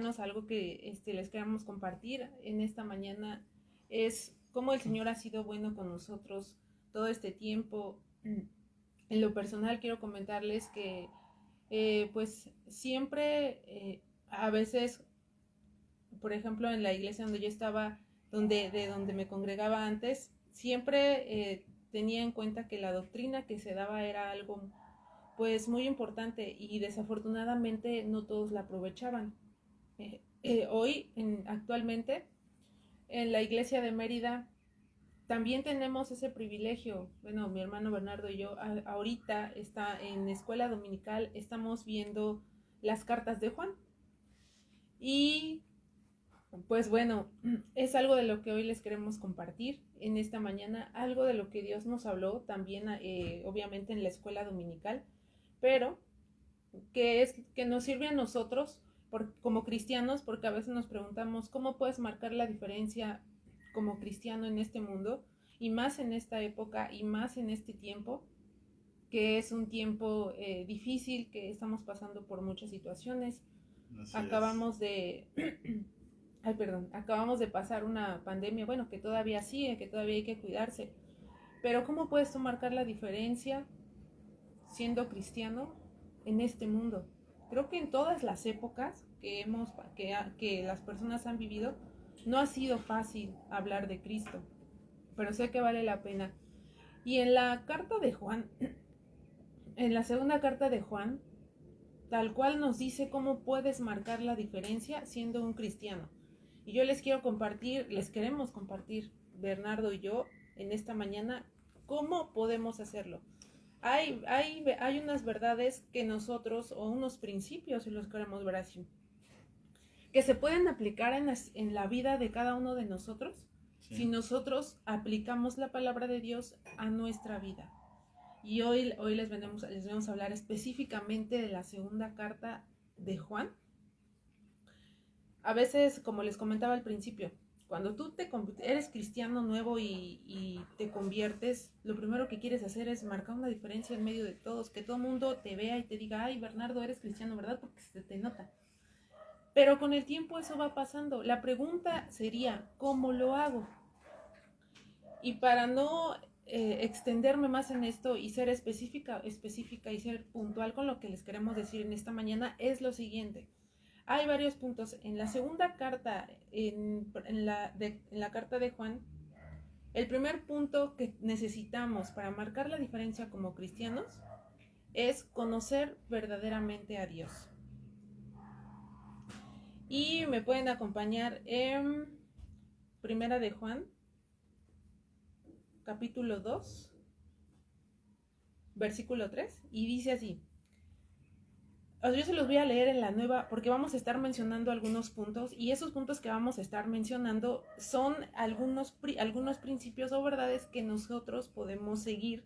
cristianos, algo que les queramos compartir en esta mañana es cómo el Señor ha sido bueno con nosotros todo este tiempo. En lo personal quiero comentarles que pues siempre, a veces, por ejemplo, en la iglesia donde yo estaba, de donde me congregaba antes, siempre tenía en cuenta que la doctrina que se daba era algo pues muy importante y desafortunadamente no todos la aprovechaban. Actualmente, en la iglesia de Mérida también tenemos ese privilegio. Bueno, mi hermano Bernardo y yo ahorita está en escuela dominical, estamos viendo las cartas de Juan. Y pues bueno, es algo de lo que hoy les queremos compartir en esta mañana, algo de lo que Dios nos habló también, obviamente en la escuela dominical, pero que nos sirve a nosotros como cristianos, porque a veces nos preguntamos cómo puedes marcar la diferencia como cristiano en este mundo, y más en esta época, y más en este tiempo, que es un tiempo difícil, que estamos pasando por muchas situaciones. Así es. Acabamos de acabamos de pasar una pandemia, bueno, que todavía sigue, que todavía hay que cuidarse, pero ¿cómo puedes tú marcar la diferencia siendo cristiano en este mundo? Creo que en todas las épocas que las personas han vivido, no ha sido fácil hablar de Cristo, pero sé que vale la pena. Y en la carta de Juan, en la segunda carta de Juan, tal cual nos dice cómo puedes marcar la diferencia siendo un cristiano. Y yo les queremos compartir, Bernardo y yo, en esta mañana, cómo podemos hacerlo. Hay unas verdades que nosotros, o unos principios, si los queremos ver así, que se pueden aplicar en la vida de cada uno de nosotros si Sí. nosotros aplicamos la palabra de Dios a nuestra vida. Y hoy les vamos a hablar específicamente de la segunda carta de Juan. A veces, como les comentaba al principio, cuando tú eres cristiano nuevo y te conviertes, lo primero que quieres hacer es marcar una diferencia en medio de todos, que todo el mundo te vea y te diga, ay, Bernardo, eres cristiano, ¿verdad? Porque se te nota. Pero con el tiempo eso va pasando. La pregunta sería, ¿cómo lo hago? Y para no extenderme más en esto y ser específica y ser puntual con lo que les queremos decir en esta mañana, es lo siguiente. Hay varios puntos. En la segunda carta, en la carta de Juan, el primer punto que necesitamos para marcar la diferencia como cristianos es conocer verdaderamente a Dios. Y me pueden acompañar en Primera de Juan, capítulo 2, versículo 3, y dice así. Yo se los voy a leer en la nueva, porque vamos a estar mencionando algunos puntos, y esos puntos que vamos a estar mencionando son algunos principios o verdades que nosotros podemos seguir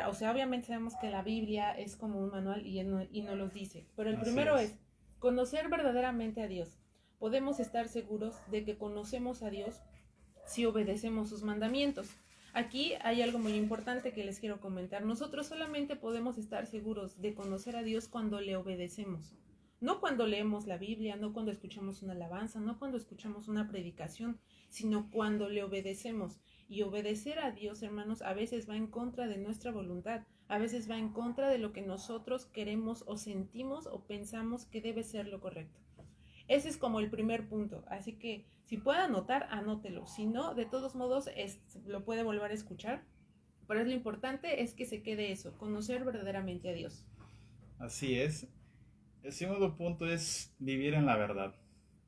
o sea, obviamente sabemos que la Biblia es como un manual y no los dice, pero el Así primero es. es conocer verdaderamente a Dios. Podemos estar seguros de que conocemos a Dios si obedecemos sus mandamientos. Aquí hay algo muy importante que les quiero comentar. Nosotros solamente podemos estar seguros de conocer a Dios cuando le obedecemos. No cuando leemos la Biblia, no cuando escuchamos una alabanza, no cuando escuchamos una predicación, sino cuando le obedecemos. Y obedecer a Dios, hermanos, a veces va en contra de nuestra voluntad, a veces va en contra de lo que nosotros queremos o sentimos o pensamos que debe ser lo correcto. Ese es como el primer punto. Así que si puede anotar, anótelo. Si no, de todos modos, lo puede volver a escuchar. Pero lo importante es que se quede eso, conocer verdaderamente a Dios. Así es. El segundo punto es vivir en la verdad.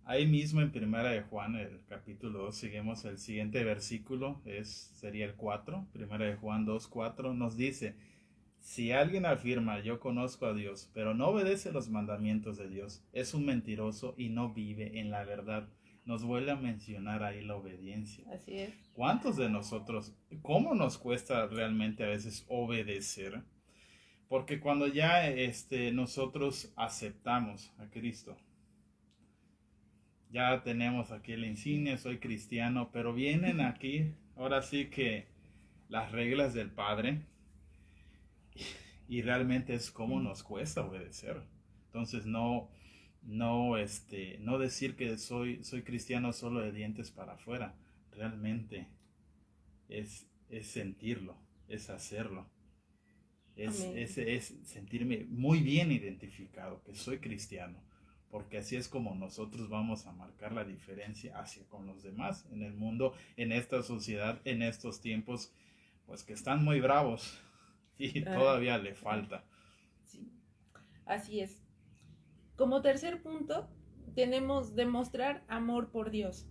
Ahí mismo en Primera de Juan, el capítulo 2, seguimos el siguiente versículo, sería el 4. Primera de Juan 2, 4 nos dice, si alguien afirma yo conozco a Dios, pero no obedece los mandamientos de Dios, es un mentiroso y no vive en la verdad. Nos vuelve a mencionar ahí la obediencia. Así es. ¿Cuántos de nosotros, cómo nos cuesta realmente a veces obedecer? Porque cuando ya nosotros aceptamos a Cristo, ya tenemos aquí el insignia, soy cristiano, pero vienen aquí, ahora sí que las reglas del Padre, y realmente es como nos cuesta obedecer. Entonces no decir que soy cristiano solo de dientes para afuera. Realmente es sentirlo, es hacerlo. Es sentirme muy bien identificado, que soy cristiano, porque así es como nosotros vamos a marcar la diferencia hacia con los demás en el mundo, en esta sociedad, en estos tiempos, pues que están muy bravos y todavía le falta. Sí, así es. Como tercer punto, tenemos demostrar amor por Dios.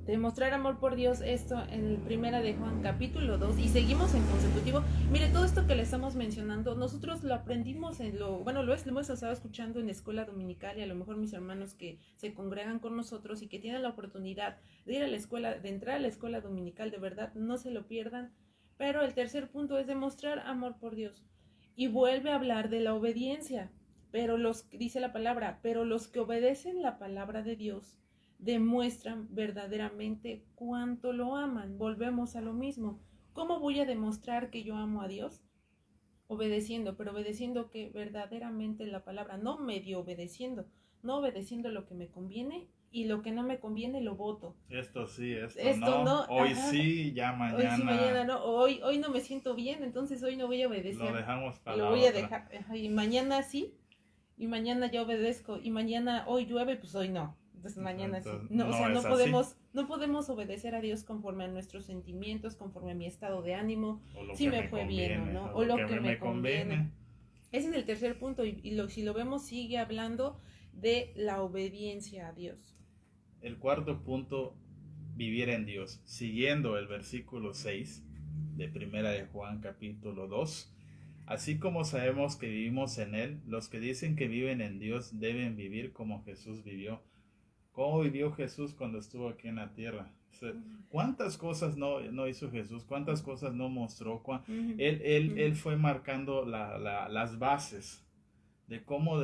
Demostrar amor por Dios, esto en primera de Juan capítulo 2, y seguimos en consecutivo. Mire, todo esto que le estamos mencionando, nosotros lo aprendimos lo hemos estado escuchando en la escuela dominical, y a lo mejor mis hermanos que se congregan con nosotros y que tienen la oportunidad de ir a la escuela, de entrar a la escuela dominical, de verdad, no se lo pierdan. Pero el tercer punto es demostrar amor por Dios. Y vuelve a hablar de la obediencia, dice la palabra, pero los que obedecen la palabra de Dios demuestran verdaderamente cuánto lo aman. Volvemos a lo mismo. ¿Cómo voy a demostrar que yo amo a Dios? Obedeciendo, pero obedeciendo que verdaderamente la palabra, no medio obedeciendo, no obedeciendo lo que me conviene y lo que no me conviene lo voto. Esto sí, esto no. Hoy ajá, sí, ya hoy sí, mañana mañana no. Hoy no me siento bien, entonces hoy no voy a obedecer. lo dejamos para lo la voy a otra. dejar. Y mañana sí, y mañana ya obedezco, y mañana hoy llueve, pues hoy no. Entonces mañana sí. Entonces, No, o sea, no es así. no podemos obedecer a Dios conforme a nuestros sentimientos, conforme a mi estado de ánimo, O lo si que me me fue conviene, bien o no, o o lo lo que que me conviene. Ese es el tercer punto, si lo vemos sigue hablando de la obediencia a Dios. El cuarto punto, vivir en Dios. Siguiendo el versículo 6 de Primera de Juan capítulo 2. Así como sabemos que vivimos en Él, los que dicen que viven en Dios deben vivir como Jesús vivió. ¿Cómo vivió Jesús cuando estuvo aquí en la tierra? ¿Cuántas cosas no hizo Jesús? ¿Cuántas cosas no mostró? Él fue marcando las bases de cómo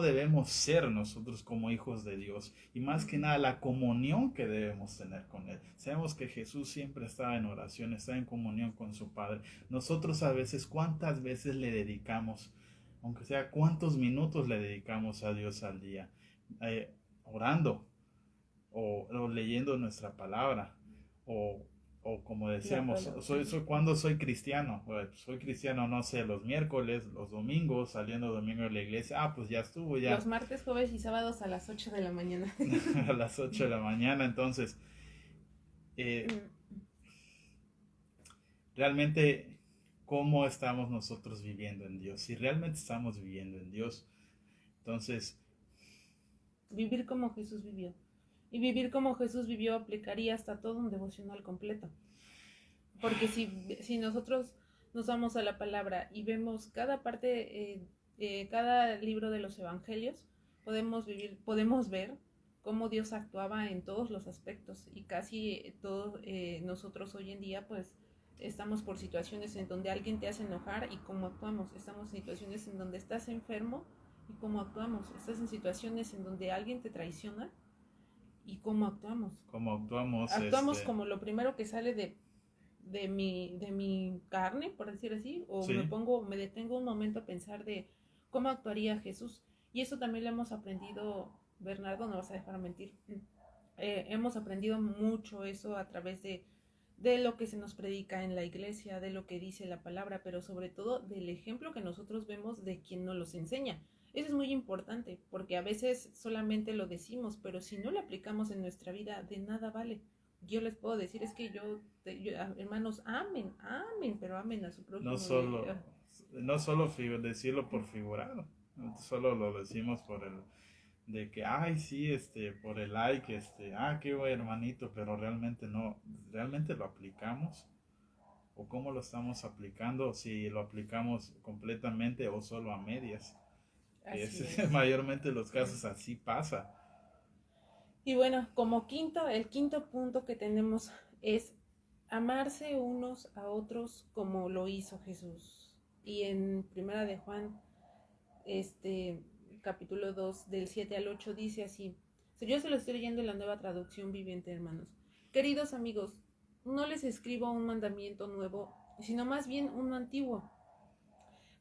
debemos ser nosotros como hijos de Dios, y más que nada la comunión que debemos tener con Él. Sabemos que Jesús siempre estaba en oración, estaba en comunión con su Padre. Nosotros a veces, ¿cuántas veces le dedicamos, aunque sea cuántos minutos le dedicamos a Dios al día? Orando o leyendo nuestra palabra, o como decíamos, cuando soy cristiano. Soy cristiano, no sé, los miércoles, los domingos, saliendo domingo de la iglesia, pues ya estuvo, ya. Los martes, jueves y sábados a las 8 de la mañana. A las 8 de la mañana, entonces, realmente, ¿cómo estamos nosotros viviendo en Dios? Si realmente estamos viviendo en Dios, entonces... Vivir como Jesús vivió. Y vivir como Jesús vivió aplicaría hasta todo un devocional completo. Porque si nosotros nos vamos a la palabra y vemos cada parte, cada libro de los evangelios, podemos ver cómo Dios actuaba en todos los aspectos, y casi todos nosotros hoy en día pues estamos por situaciones en donde alguien te hace enojar y cómo actuamos. Estamos en situaciones en donde estás enfermo y cómo actuamos. Estás en situaciones en donde alguien te traiciona y cómo actuamos. Actuamos como lo primero que sale de mi carne, por decir así, o sí. me detengo un momento a pensar de cómo actuaría Jesús. Y eso también lo hemos aprendido, Bernardo, no vas a dejar mentir. Hemos aprendido mucho eso a través de lo que se nos predica en la iglesia, de lo que dice la palabra, pero sobre todo del ejemplo que nosotros vemos de quien nos los enseña. Eso es muy importante, porque a veces solamente lo decimos, pero si no lo aplicamos en nuestra vida, de nada vale. Yo les puedo decir, es que hermanos, amen, pero amen a su prójimo. No solo decirlo por figurar, solo lo decimos por de que, ay, sí, por el like, qué buen hermanito, pero realmente lo aplicamos, o cómo lo estamos aplicando, si lo aplicamos completamente o solo a medias. Mayormente los casos así pasa. Y bueno, como el quinto punto que tenemos es amarse unos a otros como lo hizo Jesús. Y en primera de Juan, capítulo 2, del 7 al 8, dice así. Yo se lo estoy leyendo en la Nueva Traducción Viviente, hermanos. Queridos amigos, no les escribo un mandamiento nuevo, sino más bien uno antiguo,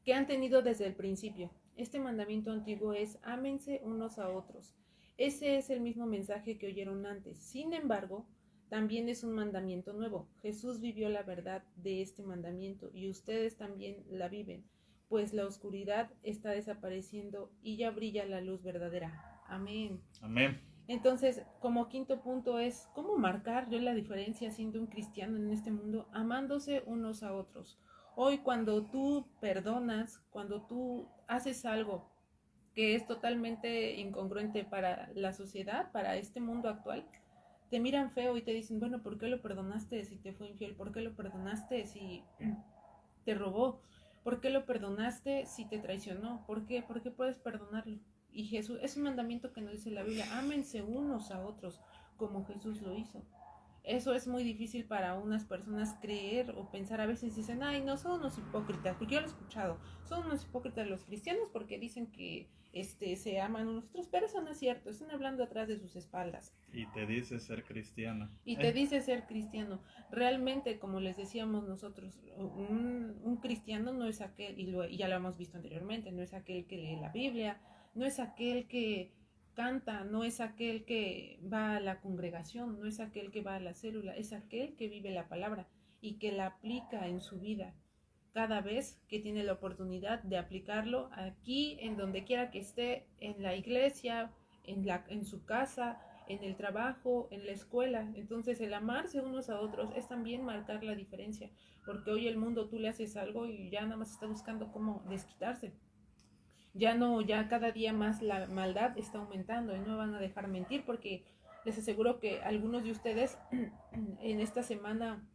que han tenido desde el principio. Este mandamiento antiguo es: ámense unos a otros. Ese es el mismo mensaje que oyeron antes. Sin embargo, también es un mandamiento nuevo. Jesús vivió la verdad de este mandamiento y ustedes también la viven, pues la oscuridad está desapareciendo y ya brilla la luz verdadera. Amén. Amén. Entonces, como quinto punto es: ¿cómo marcar yo la diferencia siendo un cristiano en este mundo? Amándose unos a otros. Hoy, cuando tú perdonas, cuando tú haces algo que es totalmente incongruente para la sociedad, para este mundo actual, te miran feo y te dicen: bueno, ¿por qué lo perdonaste si te fue infiel? ¿Por qué lo perdonaste si te robó? ¿Por qué lo perdonaste si te traicionó? ¿Por qué? ¿Por qué puedes perdonarlo? Y Jesús, es un mandamiento que nos dice la Biblia: ámense unos a otros como Jesús lo hizo. Eso es muy difícil para unas personas creer o pensar. A veces dicen: ay, no, son unos hipócritas, porque yo lo he escuchado, son unos hipócritas los cristianos porque dicen que se aman unos a otros, pero eso no es cierto, están hablando atrás de sus espaldas. Y te dice ser cristiano. Y te dice ser cristiano. Realmente, como les decíamos nosotros, un cristiano no es aquel, y ya lo hemos visto anteriormente, no es aquel que lee la Biblia, no es aquel que canta, no es aquel que va a la congregación, no es aquel que va a la célula, es aquel que vive la palabra y que la aplica en su vida cada vez que tiene la oportunidad de aplicarlo aquí, en donde quiera que esté, en la iglesia, en su casa, en el trabajo, en la escuela. Entonces, el amarse unos a otros es también marcar la diferencia, porque hoy el mundo, tú le haces algo y ya nada más está buscando cómo desquitarse. Ya no, ya cada día más la maldad está aumentando y no me van a dejar mentir, porque les aseguro que algunos de ustedes en esta semana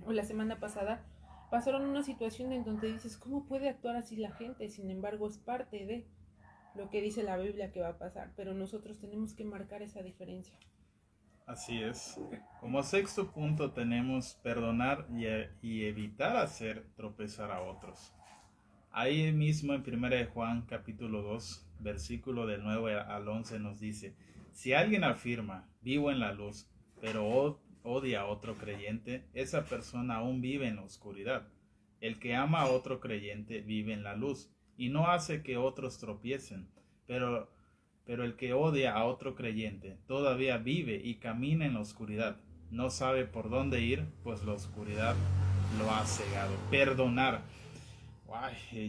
o la semana pasada pasaron una situación en donde dices: ¿cómo puede actuar así la gente? Sin embargo, es parte de lo que dice la Biblia que va a pasar, pero nosotros tenemos que marcar esa diferencia. Así es. Como sexto punto tenemos perdonar y evitar hacer tropezar a otros. Ahí mismo en 1 de Juan capítulo 2, versículo del 9 al 11 nos dice: si alguien afirma, vivo en la luz, pero odia a otro creyente, esa persona aún vive en la oscuridad. El que ama a otro creyente vive en la luz y no hace que otros tropiecen, pero el que odia a otro creyente todavía vive y camina en la oscuridad. No sabe por dónde ir, pues la oscuridad lo ha cegado. Perdonar.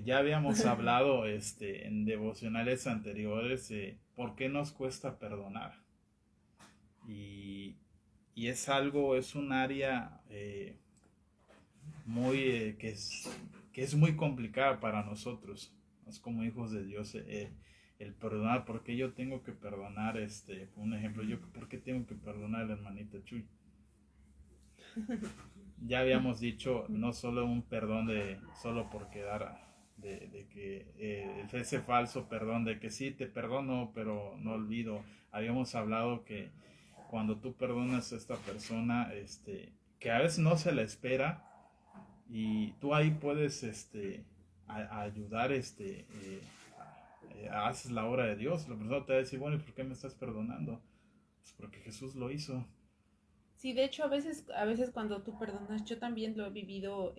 Ya habíamos hablado en devocionales anteriores por qué nos cuesta perdonar. Y es un área que es muy complicada para nosotros. Es como hijos de Dios, el perdonar. ¿Por qué yo tengo que perdonar? Un ejemplo, ¿por qué tengo que perdonar a la hermanita Chuy? Ya habíamos dicho, no solo un perdón de solo por quedar, de que ese falso perdón de que sí te perdono pero no olvido. Habíamos hablado que cuando tú perdonas a esta persona, que a veces no se la espera, y tú ahí puedes ayudar, haces la obra de Dios. La persona te va a decir: bueno, ¿y por qué me estás perdonando? Pues porque Jesús lo hizo. Sí, de hecho, a veces cuando tú perdonas, yo también lo he vivido,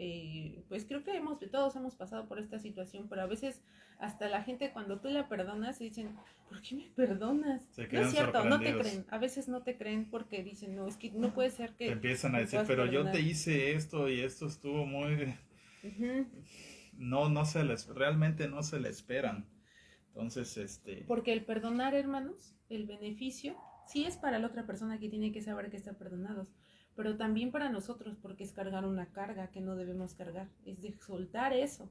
pues creo que todos hemos pasado por esta situación, pero a veces hasta la gente, cuando tú la perdonas, dicen: ¿por qué me perdonas? Se No quedan es cierto, no te sorprendidos. creen, a veces no te creen porque dicen: no, es que no puede ser Te que empiezan a me decir: puedas pero yo te perdonar. hice esto y esto estuvo muy... Ujú. No realmente no se le esperan. Entonces, Porque el perdonar, hermanos, el beneficio, sí es para la otra persona que tiene que saber que está perdonados, pero también para nosotros, porque es cargar una carga que no debemos cargar, es de soltar eso.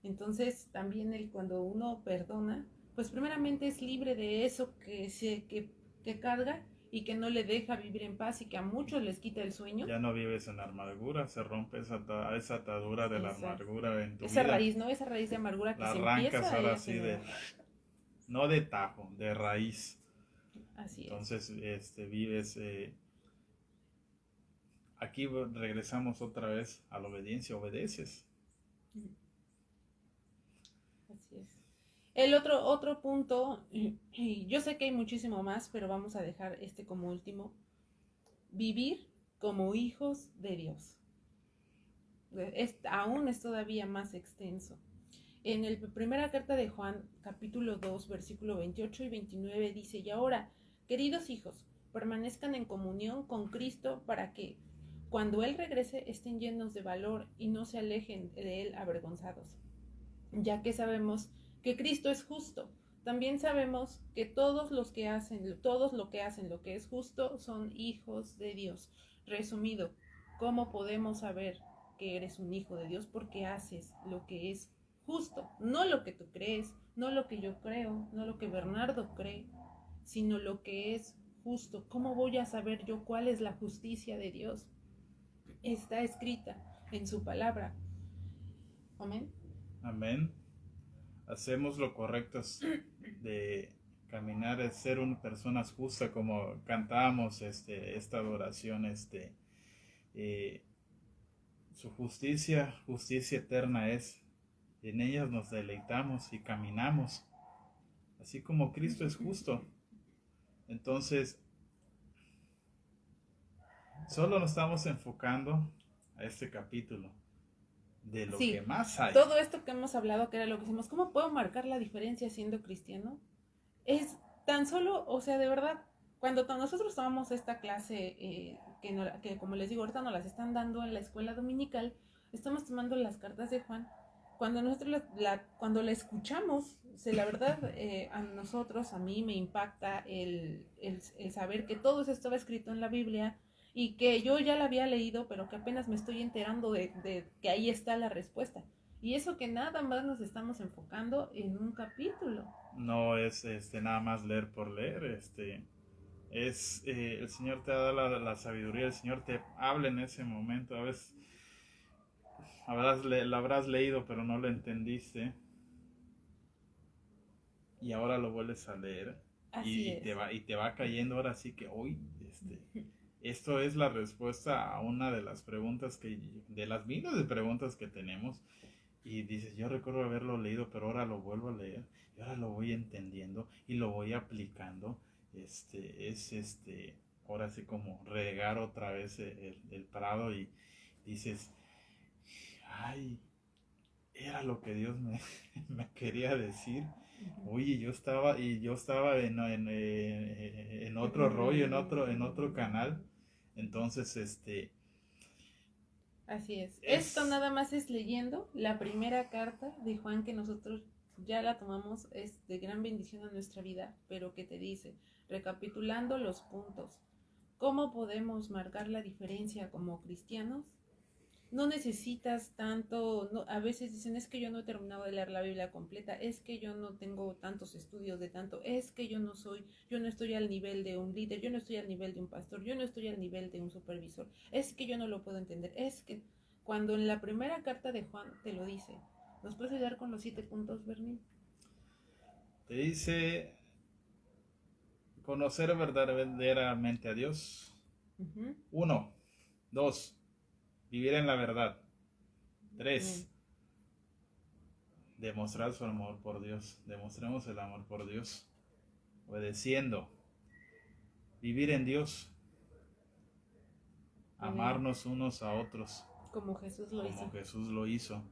Entonces, también cuando uno perdona, pues primeramente es libre de eso que carga y que no le deja vivir en paz y que a muchos les quita el sueño. ya no vives en amargura, se rompe esa atadura de la Esa, amargura en tu esa vida. raíz, ¿no? Esa raíz de amargura que La se arrancas empieza ahora a sí generar. no de tajo, de raíz. Así es. Entonces, vives... aquí regresamos otra vez a la obediencia, obedeces. Así es. El otro punto, y yo sé que hay muchísimo más, pero vamos a dejar este como último: vivir como hijos de Dios. Aún es todavía más extenso. En la primera carta de Juan, capítulo 2, versículo 28 y 29 dice, y ahora, queridos hijos, permanezcan en comunión con Cristo para que, cuando Él regrese, estén llenos de valor y no se alejen de Él avergonzados, ya que sabemos que Cristo es justo. También sabemos que todos lo que hacen lo que es justo son hijos de Dios. Resumido, ¿cómo podemos saber que eres un hijo de Dios? Porque haces lo que es justo, no lo que tú crees, no lo que yo creo, no lo que Bernardo cree, sino lo que es justo. ¿Cómo voy a saber yo cuál es la justicia de Dios? Está escrita en su palabra. Amén. Amén. Hacemos lo correcto de caminar, de ser una persona justa, como cantábamos esta adoración, su justicia eterna es, en ellas nos deleitamos y caminamos, así como Cristo es justo. Entonces, solo nos estamos enfocando a este capítulo de lo Sí, que más hay. todo esto que hemos hablado, que era lo que decimos, ¿cómo puedo marcar la diferencia siendo cristiano? Es tan solo, o sea, de verdad, cuando nosotros tomamos esta clase, que como les digo, ahorita nos las están dando en la escuela dominical, estamos tomando las cartas de Juan. Cuando nosotros cuando la escuchamos, la verdad, a nosotros, a mí me impacta el saber que todo eso estaba escrito en la Biblia y que yo ya la había leído, pero que apenas me estoy enterando de que ahí está la respuesta. Y eso que nada más nos estamos enfocando en un capítulo. No es nada más leer por leer, el Señor te da la sabiduría, el Señor te habla en ese momento. A veces lo habrás leído pero no lo entendiste y ahora lo vuelves a leer y te va cayendo ahora sí que hoy esto es la respuesta a una de las preguntas de las miles de preguntas que tenemos, y dices, yo recuerdo haberlo leído pero ahora lo vuelvo a leer y ahora lo voy entendiendo y lo voy aplicando. Ahora sí como regar otra vez el prado, y dices, ay, era lo que Dios me quería decir. Oye, yo estaba en otro rollo, en otro canal. Entonces, así es. Esto nada más es leyendo la primera carta de Juan, que nosotros ya la tomamos, es de gran bendición a nuestra vida, pero que te dice, recapitulando los puntos, ¿cómo podemos marcar la diferencia como cristianos? No necesitas tanto, no, a veces dicen, es que yo no he terminado de leer la Biblia completa, es que yo no tengo tantos estudios de tanto, es que yo no estoy al nivel de un líder, yo no estoy al nivel de un pastor, yo no estoy al nivel de un supervisor, es que yo no lo puedo entender, es que cuando en la primera carta de Juan te lo dice. ¿Nos puedes ayudar con los 7 puntos, Bernie? Te dice conocer verdaderamente a Dios. 1, 2, vivir en la verdad. 3, demostrar su amor por Dios. Demostremos el amor por Dios obedeciendo. Vivir en Dios. Amarnos unos a otros como Jesús lo hizo.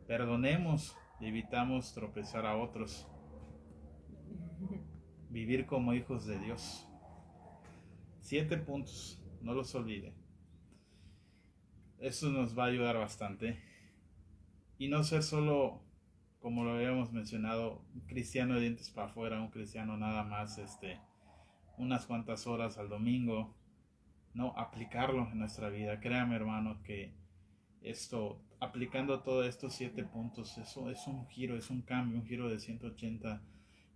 Perdonemos y evitamos tropezar a otros. Vivir como hijos de Dios. 7 puntos, no los olvide. Eso nos va a ayudar bastante. Y no ser solo, como lo habíamos mencionado, un cristiano de dientes para afuera, un cristiano nada más unas cuantas horas al domingo. No, aplicarlo en nuestra vida. Créame, hermano, que aplicando todos estos 7 puntos, eso es un giro, es un cambio, un giro de 180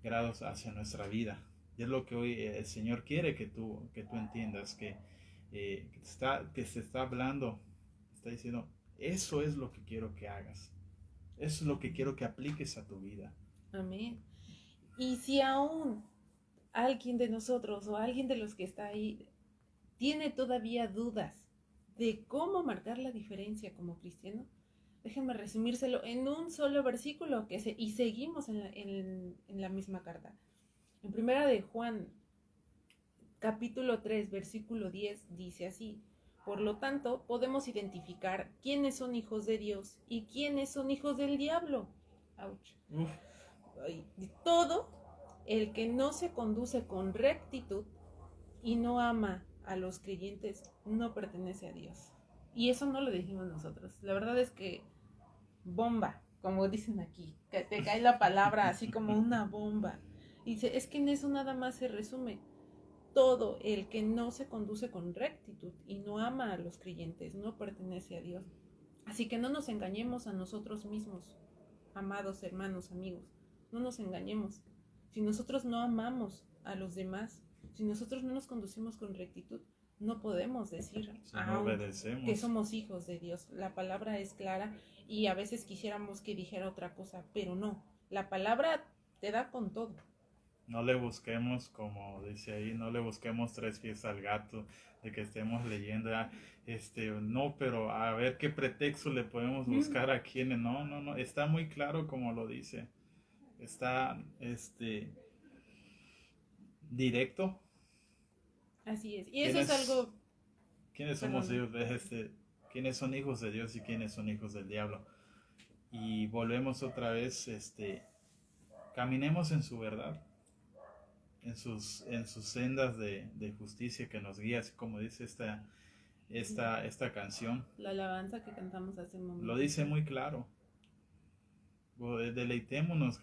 grados hacia nuestra vida. Y es lo que hoy el Señor quiere que tú entiendas, que se está hablando, está diciendo, eso es lo que quiero que hagas, eso es lo que quiero que apliques a tu vida. Amén. Y si aún alguien de nosotros o alguien de los que está ahí tiene todavía dudas de cómo marcar la diferencia como cristiano, déjenme resumírselo en un solo versículo y seguimos en la misma carta. En primera de Juan, capítulo 3, versículo 10, dice así: por lo tanto, podemos identificar quiénes son hijos de Dios y quiénes son hijos del diablo. Ouch. Uf, Todo el que no se conduce con rectitud y no ama a los creyentes no pertenece a Dios. Y eso no lo dijimos nosotros. La verdad es que bomba, como dicen aquí, que te cae la palabra así como una bomba. Y dice, es que en eso nada más se resume. Todo el que no se conduce con rectitud y no ama a los creyentes no pertenece a Dios. Así que no nos engañemos a nosotros mismos, amados hermanos, amigos. No nos engañemos. Si nosotros no amamos a los demás, si nosotros no nos conducimos con rectitud, no podemos decir si no obedecemos. que somos hijos de Dios. La palabra es clara y a veces quisiéramos que dijera otra cosa, pero no. La palabra te da con todo. No le busquemos, como dice ahí, no le busquemos tres pies al gato, de que estemos leyendo, no, pero a ver qué pretexto le podemos buscar a quienes. No, está muy claro como lo dice. Está, directo. Así es. Y eso es algo... ¿Quiénes somos hijos de quiénes son hijos de Dios y quiénes son hijos del diablo? Y volvemos otra vez, caminemos en su verdad, en sus sendas de justicia que nos guía, así como dice esta canción. La alabanza que cantamos hace un momento. Lo dice muy claro. Deleitémonos,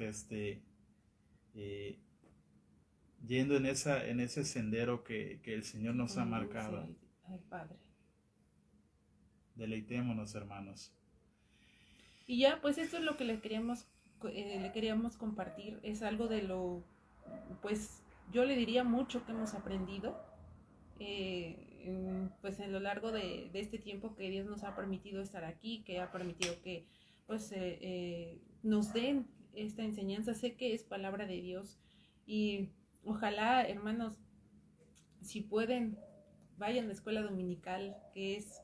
yendo en ese sendero que el Señor nos ha marcado. Al Padre. Deleitémonos, hermanos. Y ya, pues esto es lo que le queríamos compartir. Es algo de lo, pues yo le diría mucho que hemos aprendido, pues en lo largo de este tiempo que Dios nos ha permitido estar aquí, que ha permitido que pues nos den esta enseñanza. Sé que es palabra de Dios y ojalá, hermanos, si pueden, vayan a la escuela dominical, que es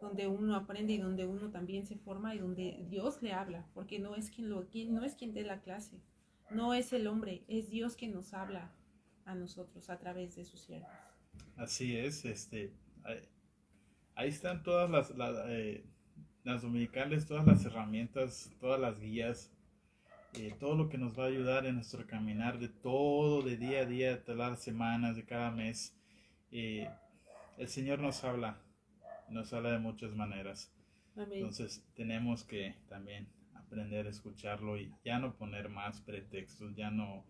donde uno aprende y donde uno también se forma y donde Dios le habla, porque no es quien dé la clase, no es el hombre, es Dios quien nos habla a nosotros a través de sus siervos. Así es, ahí están todas las dominicales, todas las herramientas, todas las guías, todo lo que nos va a ayudar en nuestro caminar de día a día, de todas las semanas, de cada mes. El Señor nos habla de muchas maneras. Amén. Entonces tenemos que también aprender a escucharlo y ya no poner más pretextos, ya no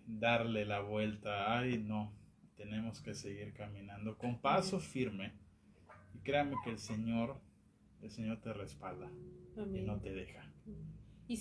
darle la vuelta. Ay, no, tenemos que seguir caminando con paso firme. Y créame que el Señor te respalda. Amén. Y no te deja.